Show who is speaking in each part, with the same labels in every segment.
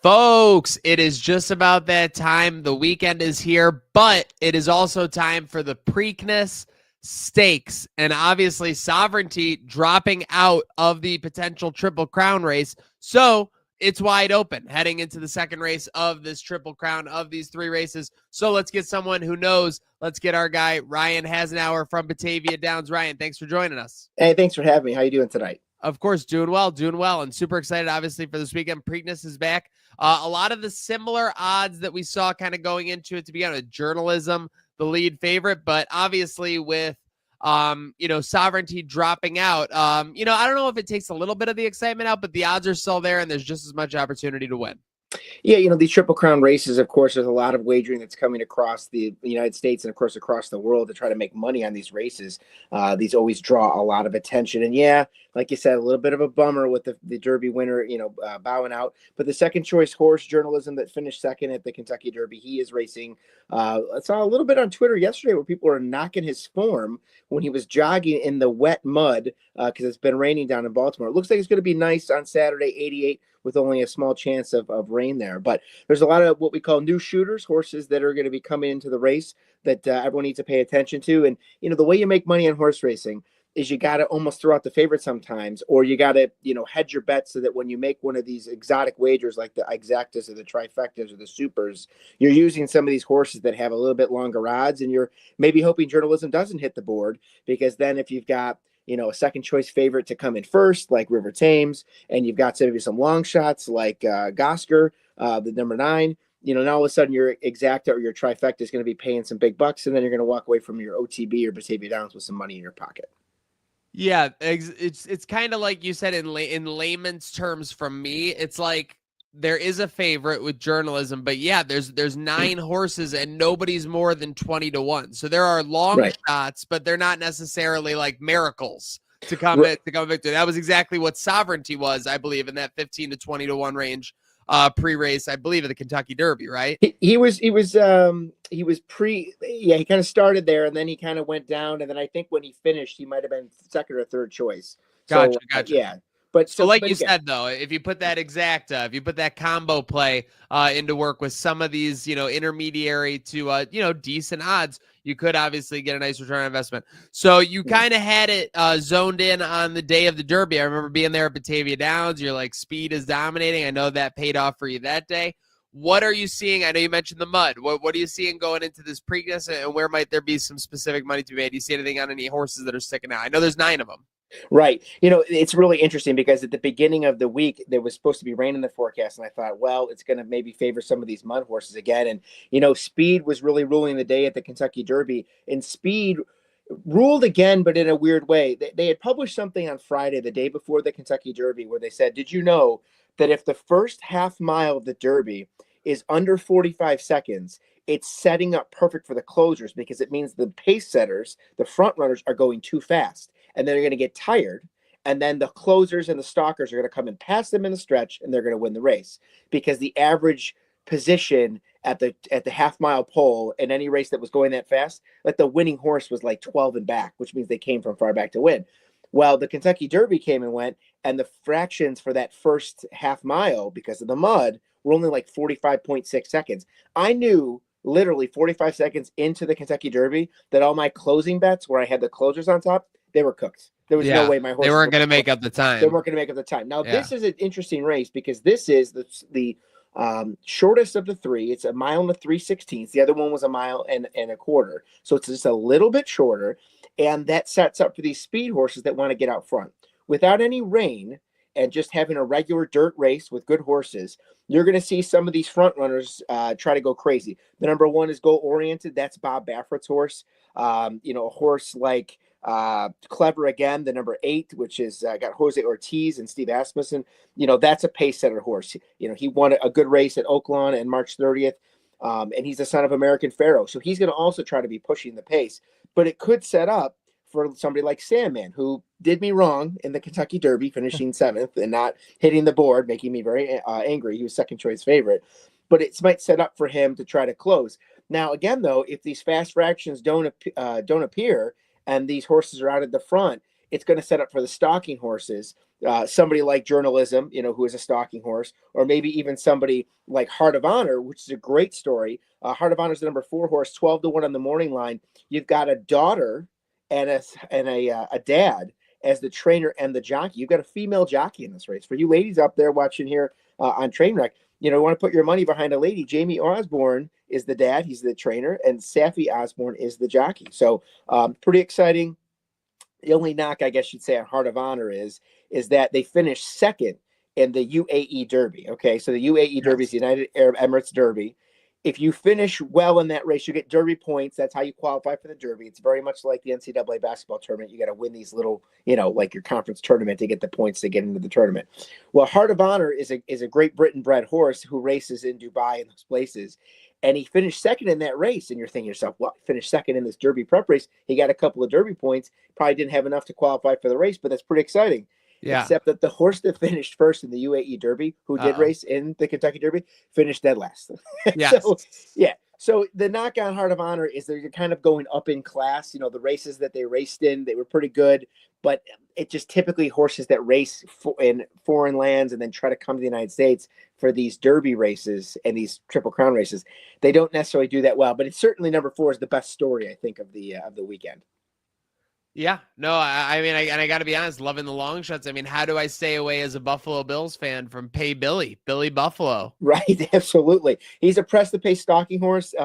Speaker 1: Folks, it is just about that time. The weekend is here, but it is also time for the Preakness Stakes. And obviously, Sovereignty dropping out of the potential Triple Crown race. So it's wide open heading into the second race of this Triple Crown of these three races. So let's get someone who knows. Let's get our guy, Ryan Hasenauer from Batavia Downs. Ryan, thanks for joining us.
Speaker 2: Hey, thanks for having me. How you doing tonight?
Speaker 1: Of course, doing well, and super excited, obviously, for this weekend. Preakness is back. A lot of the similar odds that we saw kind of going into it to begin with. Journalism, the lead favorite, but obviously with, Sovereignty dropping out, I don't know if it takes a little bit of the excitement out, but the odds are still there, and there's just as much opportunity to win.
Speaker 2: Yeah, these Triple Crown races, of course, there's a lot of wagering that's coming across the United States and, of course, across the world to try to make money on these races. These always draw a lot of attention. And, yeah, like you said, a little bit of a bummer with the Derby winner, bowing out. But the second choice horse, Journalism, that finished second at the Kentucky Derby, he is racing. I saw a little bit on Twitter yesterday where people are knocking his form when he was jogging in the wet mud because it's been raining down in Baltimore. It looks like it's going to be nice on Saturday, 88. With only a small chance of rain there. But there's a lot of what we call new shooters, horses that are going to be coming into the race that everyone needs to pay attention to. And, the way you make money on horse racing is you got to almost throw out the favorite sometimes, or you got to, hedge your bets so that when you make one of these exotic wagers like the exactas or the trifectas or the supers, you're using some of these horses that have a little bit longer odds, and you're maybe hoping Journalism doesn't hit the board, because then if you've got a second choice favorite to come in first, like River Thames, and you've got maybe some long shots like Gosker, the number 9. Now all of a sudden your exacta or your trifecta is going to be paying some big bucks, and then you're going to walk away from your OTB or Batavia Downs with some money in your pocket.
Speaker 1: Yeah, it's kind of like you said in layman's terms. From me, it's like there is a favorite with Journalism, but yeah, there's 9 horses and nobody's more than 20-1. So there are long shots, but they're not necessarily like miracles to come victor. That was exactly what Sovereignty was, I believe, in that 15 to 20-1 range pre-race, I believe, at the Kentucky Derby, right?
Speaker 2: He was he kind of started there, and then he kind of went down, and then I think when he finished, he might have been second or third choice.
Speaker 1: Gotcha.
Speaker 2: Yeah.
Speaker 1: So like you said, though, if you put that exacta, if you put that combo play into work with some of these, intermediary to, decent odds, you could obviously get a nice return on investment. So you kind of had it zoned in on the day of the Derby. I remember being there at Batavia Downs. You're like, speed is dominating. I know that paid off for you that day. What are you seeing? I know you mentioned the mud. What are you seeing going into this Preakness, and where might there be some specific money to be made? Do you see anything on any horses that are sticking out? I know there's 9 of them.
Speaker 2: Right. It's really interesting because at the beginning of the week, there was supposed to be rain in the forecast. And I thought, well, it's going to maybe favor some of these mud horses again. And, speed was really ruling the day at the Kentucky Derby. And speed ruled again, but in a weird way. They had published something on Friday, the day before the Kentucky Derby, where they said, did you know that if the first half mile of the Derby is under 45 seconds, it's setting up perfect for the closers, because it means the pace setters, the front runners, are going too fast. And then they're going to get tired, and then the closers and the stalkers are going to come and pass them in the stretch, and they're going to win the race, because the average position at the half mile pole in any race that was going that fast, like the winning horse was like 12 and back, which means they came from far back to win. Well, the Kentucky Derby came and went, and the fractions for that first half mile, because of the mud, were only like 45.6 seconds. I knew literally 45 seconds into the Kentucky Derby that all my closing bets, where I had the closers on top, they were cooked. There was no way my horse.
Speaker 1: They weren't going to make up the time.
Speaker 2: They weren't going to make up the time. Now, this is an interesting race, because this is the shortest of the 3. It's 1 mile and 3/16. The other one was 1 mile and a quarter. So it's just a little bit shorter. And that sets up for these speed horses that want to get out front. Without any rain and just having a regular dirt race with good horses, you're going to see some of these front runners try to go crazy. The number 1 is Goal Oriented. That's Bob Baffert's horse. A horse like Clever Again, the number 8, which is got Jose Ortiz and Steve Asmussen. That's a pace setter horse. He won a good race at Oaklawn on March 30th. And he's the son of American Pharaoh. So he's going to also try to be pushing the pace. But it could set up for somebody like Sandman, who did me wrong in the Kentucky Derby, finishing 7th and not hitting the board, making me very angry. He was second choice favorite. But it might set up for him to try to close. Now, again, though, if these fast fractions don't appear and these horses are out at the front, it's going to set up for the stalking horses. Somebody like Journalism, who is a stalking horse, or maybe even somebody like Heart of Honor, which is a great story. Heart of Honor is the number 4 horse, 12-1 on the morning line. You've got a daughter and a dad as the trainer and the jockey. You've got a female jockey in this race. For you ladies up there watching here on Trainwreck, you want to put your money behind a lady. Jamie Osborne is the dad. He's the trainer, and Safi Osborne is the jockey. So pretty exciting. The only knock, I guess you'd say, on Heart of Honor is that they finished second in the UAE Derby. Okay, so the UAE Derby is the United Arab Emirates Derby. If you finish well in that race, you get Derby points. That's how you qualify for the Derby. It's very much like the NCAA basketball tournament. You got to win these little, like your conference tournament to get the points to get into the tournament. Well, Heart of Honor is a Great Britain bred horse who races in Dubai and those places. And he finished second in that race. And you're thinking to yourself, well, finished second in this Derby prep race. He got a couple of Derby points. Probably didn't have enough to qualify for the race, but that's pretty exciting. Yeah. Except that the horse that finished first in the UAE Derby, who did race in the Kentucky Derby, finished dead last.
Speaker 1: Yes.
Speaker 2: So the knock on Heart of Honor is they're kind of going up in class. The races that they raced in, they were pretty good, but it just typically horses that race in foreign lands and then try to come to the United States for these Derby races and these Triple Crown races, they don't necessarily do that well. But it's certainly number 4 is the best story, I think, of the weekend.
Speaker 1: Yeah, no, I mean, I got to be honest, loving the long shots. I mean, how do I stay away as a Buffalo Bills fan from Pay Billy Buffalo?
Speaker 2: Right, absolutely. He's a press to pay stalking horse.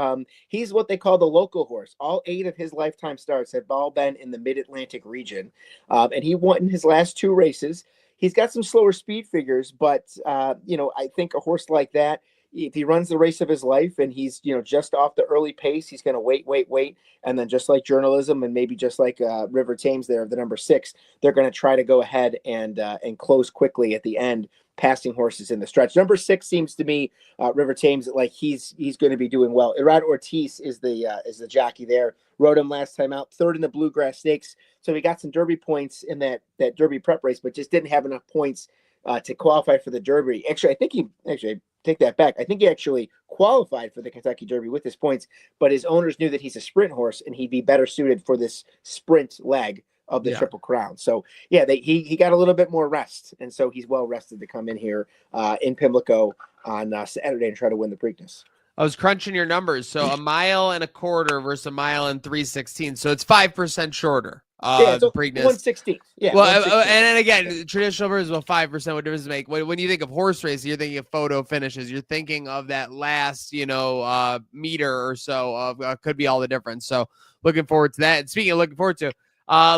Speaker 2: He's what they call the local horse. All 8 of his lifetime starts have all been in the Mid-Atlantic region, and he won in his last 2 races. He's got some slower speed figures, but I think a horse like that, if he runs the race of his life and he's just off the early pace, he's going to wait, and then just like Journalism and maybe just like River Thames there, the number 6, they're going to try to go ahead and close quickly at the end, passing horses in the stretch. Number 6 seems to me, River Thames, like he's going to be doing well. Irad Ortiz is the jockey there. Rode him last time out, 3rd in the Bluegrass Stakes, so he got some Derby points in that Derby prep race, but just didn't have enough points to qualify for the Derby. Actually, take that back. I think he actually qualified for the Kentucky Derby with his points, but his owners knew that he's a sprint horse and he'd be better suited for this sprint leg of the Triple Crown. So he got a little bit more rest, and so he's well rested to come in here in Pimlico on Saturday and try to win the Preakness.
Speaker 1: I was crunching your numbers. So 1.25 miles versus 1 3/16. So it's 5% shorter.
Speaker 2: It's 1/16. Yeah.
Speaker 1: Well, and then again, traditional versus 5%. What difference does it make? When you think of horse racing, you're thinking of photo finishes. You're thinking of that last, meter or so of could be all the difference. So looking forward to that. And speaking of looking forward to,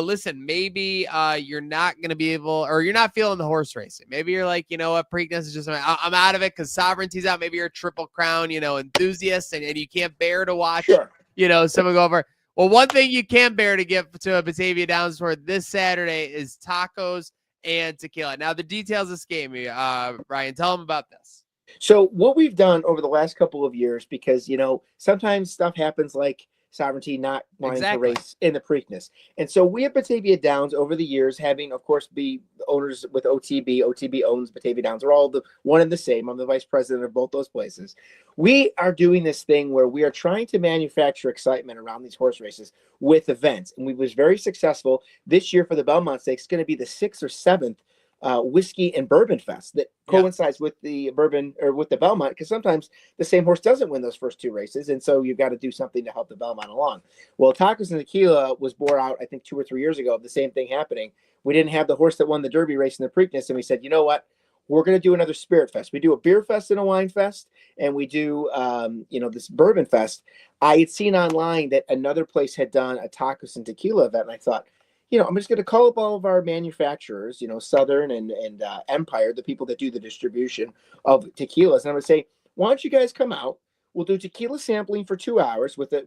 Speaker 1: listen, maybe you're not going to be able, or you're not feeling the horse racing. Maybe you're like, you know what, Preakness is just, I'm out of it because Sovereignty's out. Maybe you're a Triple Crown, enthusiast, and you can't bear to watch, someone go over. Well, one thing you can't bear to get to a Batavia Downs for this Saturday is tacos and tequila. Now, the details of this game, Ryan, tell them about this.
Speaker 2: So what we've done over the last couple of years, because, sometimes stuff happens like Sovereignty not wanting to race in the Preakness. And so we at Batavia Downs over the years, having, of course, be owners with OTB. OTB owns Batavia Downs. They're all the one and the same. I'm the vice president of both those places. We are doing this thing where we are trying to manufacture excitement around these horse races with events. And we was very successful this year for the Belmont Stakes. It's going to be the 6th or 7th whiskey and bourbon fest that coincides with the bourbon or with the Belmont, because sometimes the same horse doesn't win those first 2 races, and so you've got to do something to help the Belmont along. Well, Tacos and Tequila was bore out, I think, 2 or 3 years ago of the same thing happening. We didn't have the horse that won the Derby race in the Preakness, and we said, you know what? We're going to do another spirit fest. We do a beer fest and a wine fest, and we do, this bourbon fest. I had seen online that another place had done a Tacos and Tequila event, and I thought, I'm just going to call up all of our manufacturers, Southern and Empire, the people that do the distribution of tequilas. And I'm going to say, why don't you guys come out? We'll do tequila sampling for 2 hours with a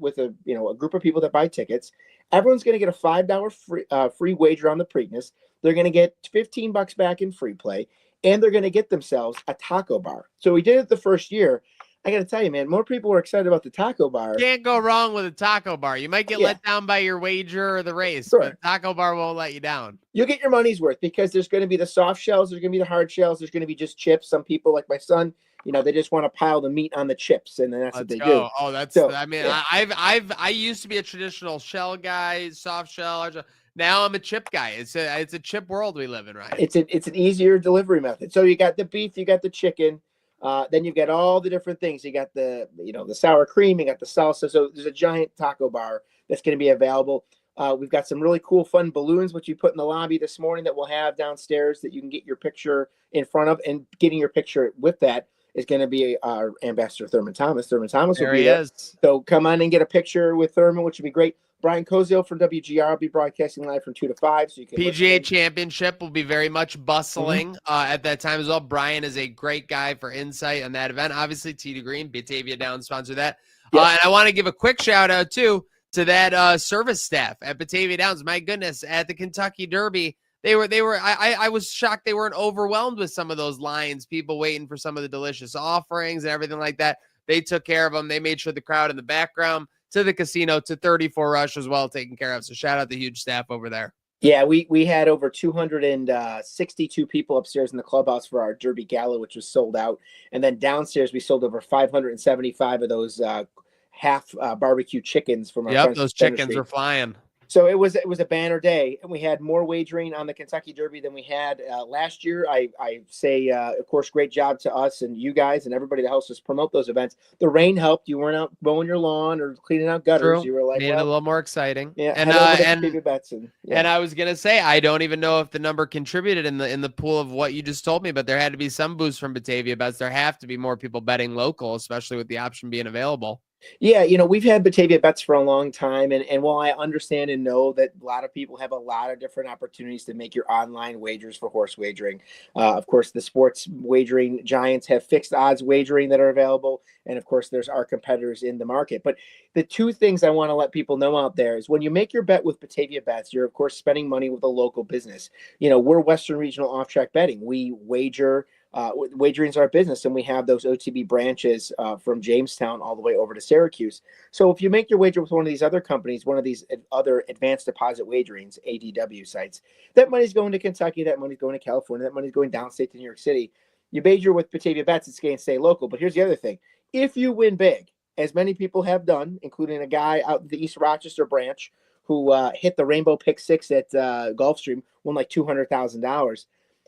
Speaker 2: group of people that buy tickets. Everyone's going to get a $5 free wager on the Preakness. They're going to get $15 back in free play, and they're going to get themselves a taco bar. So we did it the first year. I got to tell you, man, more people are excited about the taco bar.
Speaker 1: Can't go wrong with a taco bar. You might get let down by your wager or the race, but taco bar won't let you down.
Speaker 2: You'll get your money's worth because there's going to be the soft shells. There's going to be the hard shells. There's going to be just chips. Some people, like my son, they just want to pile the meat on the chips, and then that's what they do.
Speaker 1: Oh, that's, I used to be a traditional shell guy, soft shell. Now I'm a chip guy. It's a chip world we live in, right?
Speaker 2: It's an easier delivery method. So you got the beef, you got the chicken, then you've got all the different things. You got the sour cream, you got the salsa. So there's a giant taco bar that's going to be available. We've got some really cool, fun balloons, which we put in the lobby this morning that we'll have downstairs that you can get your picture in front of. And getting your picture with that is going to be our ambassador, Thurman Thomas. Thurman Thomas will be there. So come on and get a picture with Thurman, which would be great. Brian Koziel from WGR will be broadcasting live from 2 to 5. So you can
Speaker 1: PGA Championship will be very much bustling at that time as well. Brian is a great guy for insight on that event. Obviously, Tee to Green, Batavia Downs sponsor that. Yep. And I want to give a quick shout out too to that service staff at Batavia Downs. My goodness, at the Kentucky Derby, I was shocked they weren't overwhelmed with some of those lines, people waiting for some of the delicious offerings and everything like that. They took care of them. They made sure the crowd in the background to the casino to 34 Rush was well taken care of. So shout out the huge staff over there.
Speaker 2: Yeah, we had over 262 people upstairs in the clubhouse for our Derby Gala, which was sold out. And then downstairs, we sold over 575 of those half barbecue chickens from our friends.
Speaker 1: Those chickens were flying.
Speaker 2: So it was a banner day, and we had more wagering on the Kentucky Derby than we had last year. I say, of course, great job to us and you guys and everybody that helps us promote those events. The rain helped. You weren't out mowing your lawn or cleaning out gutters.
Speaker 1: True.
Speaker 2: You were like,
Speaker 1: made it a little more exciting.
Speaker 2: Yeah,
Speaker 1: and I was gonna say, I don't even know if the number contributed in the pool of what you just told me, but there had to be some boost from Batavia bets. There have to be more people betting local, especially with the option being available.
Speaker 2: Yeah, we've had Batavia bets for a long time. And while I understand and know that a lot of people have a lot of different opportunities to make your online wagers for horse wagering, of course, the sports wagering giants have fixed odds wagering that are available. And of course, there's our competitors in the market. But the two things I want to let people know out there is when you make your bet with Batavia bets, you're, of course, spending money with a local business. We're Western Regional Off-Track Betting. We wager. Wagering is our business, and we have those OTB branches from Jamestown all the way over to Syracuse. So if you make your wager with one of these other companies, one of these other advanced deposit wagerings, ADW sites, that money's going to Kentucky, that money's going to California, that money's going downstate to New York City. You wager with Batavia bets, it's going to stay local. But here's the other thing. If you win big, as many people have done, including a guy out in the East Rochester branch who hit the Rainbow Pick 6 at Gulfstream, won like $200,000,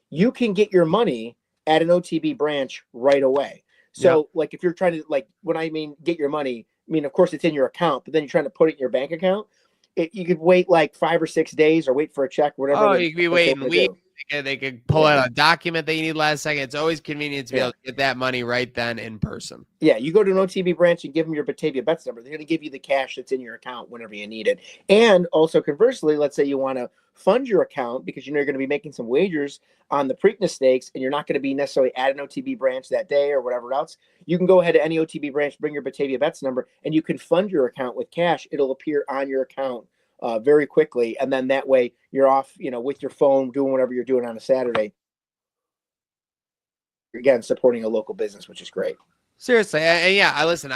Speaker 2: you can get your money at an OTB branch right away. So like if you're trying to, when I mean get your money, of course it's in your account, but then you're trying to put it in your bank account. You could wait like 5 or 6 days or wait for a check, whatever.
Speaker 1: Oh, you could be waiting weeks. They could pull out a document that you need last second. It's always convenient to be able to get that money right then in person.
Speaker 2: Yeah, you go to an OTB branch and give them your Batavia bets number. They're going to give you the cash that's in your account whenever you need it. And also conversely, let's say you want to fund your account because you're going to be making some wagers on the Preakness stakes and you're not going to be necessarily at an OTB branch that day or whatever else. You can go ahead to any OTB branch, bring your Batavia bets number, and you can fund your account with cash. It'll appear on your account very quickly, and then that way you're off, with your phone doing whatever you're doing on a Saturday. Again, supporting a local business, which is great.
Speaker 1: Seriously, listen.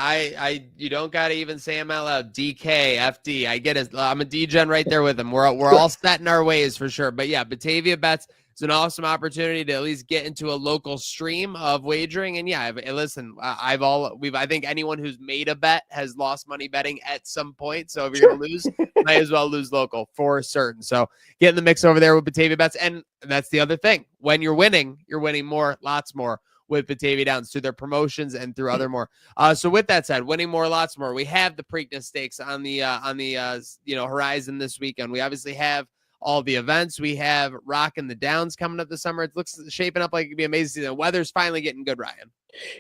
Speaker 1: You don't got to even say them out loud. DK, FD, I get it. I'm a DGen right there with them. We're all set in our ways for sure. But yeah, Batavia bets is an awesome opportunity to at least get into a local stream of wagering. And yeah, listen, I think anyone who's made a bet has lost money betting at some point. So if you're gonna lose, might as well lose local for certain. So get in the mix over there with Batavia bets. And that's the other thing. When you're winning more, lots more with Batavia Downs through their promotions and through other more. So with that said, winning more, lots more. We have the Preakness Stakes on the horizon this weekend. We obviously have all the events. We have Rockin' the Downs coming up this summer. It looks shaping up like it could be amazing. The weather's finally getting good, Ryan.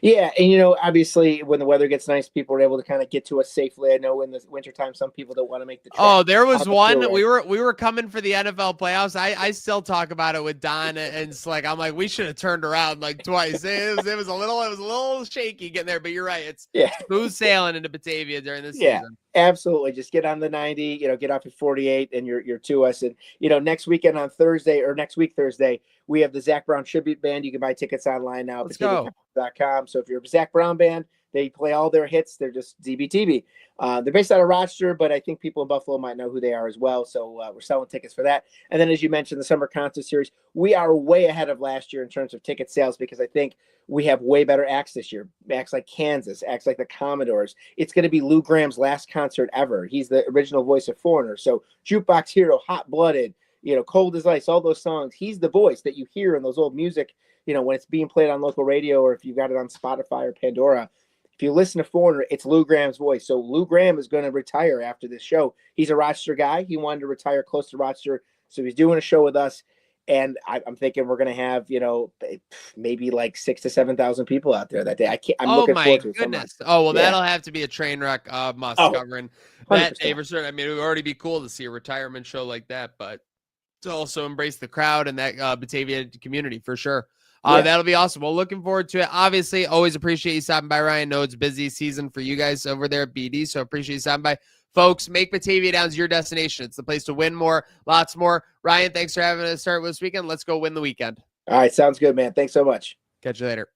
Speaker 2: Yeah, and obviously when the weather gets nice, people are able to kind of get to us safely. I know in the wintertime, some people don't want to make the trip.
Speaker 1: Oh, there was one. We were coming for the NFL playoffs. I still talk about it with Don and Slick. I'm like, we should have turned around like twice. It was a little shaky getting there, but you're right. It's smooth sailing into Batavia during this season.
Speaker 2: Absolutely. Just get on the 90, get off at 48 and you're to us. And, next weekend on Thursday or next week, Thursday, we have the Zach Brown Tribute Band. You can buy tickets online now.
Speaker 1: Let's go.
Speaker 2: So if you're a Zach Brown band, They play all their hits. They're just ZBTB. They're based out of Rochester, but I think people in Buffalo might know who they are as well. So we're selling tickets for that. And then, as you mentioned, the summer concert series, we are way ahead of last year in terms of ticket sales because I think we have way better acts this year. Acts like Kansas, acts like the Commodores. It's going to be Lou Graham's last concert ever. He's the original voice of Foreigner. So Jukebox Hero, Hot Blooded, Cold as Ice, all those songs. He's the voice that you hear in those old music, when it's being played on local radio or if you've got it on Spotify or Pandora. If you listen to Foreigner, it's Lou Graham's voice. So Lou Graham is going to retire after this show. He's a Rochester guy. He wanted to retire close to Rochester. So he's doing a show with us. And I'm thinking we're going to have, maybe like 6,000 to 7,000 people out there that day. I'm looking forward to it.
Speaker 1: Oh, my goodness. Oh, well, that'll have to be a train wreck must covering that day for certain. I mean, it would already be cool to see a retirement show like that, but to also embrace the crowd and that Batavia community for sure. That'll be awesome. Well, looking forward to it. Obviously, always appreciate you stopping by, Ryan. I know it's busy season for you guys over there at BD, so appreciate you stopping by. Folks, make Batavia Downs your destination. It's the place to win more, lots more. Ryan, thanks for having us start this weekend. Let's go win the weekend.
Speaker 2: All right, sounds good, man. Thanks so much.
Speaker 1: Catch you later.